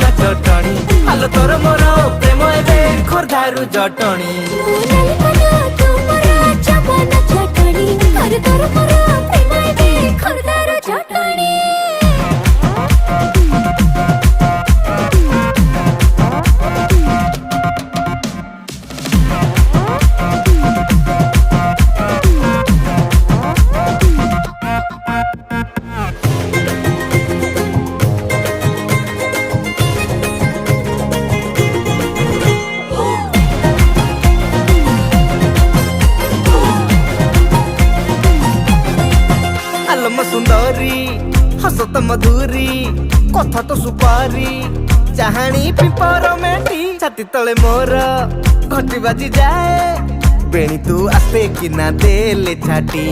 ना चटणी आलो तोर मोर प्रेम एबे खोर्धारू जटणी आलम सुंदरी हसत मधुरी कथा तो सुपारी चाहाणी पिंपर मेटी छाती तले मोर घंटी बाजी जाए बेणी तू आस्ते कि ना देले छाटी।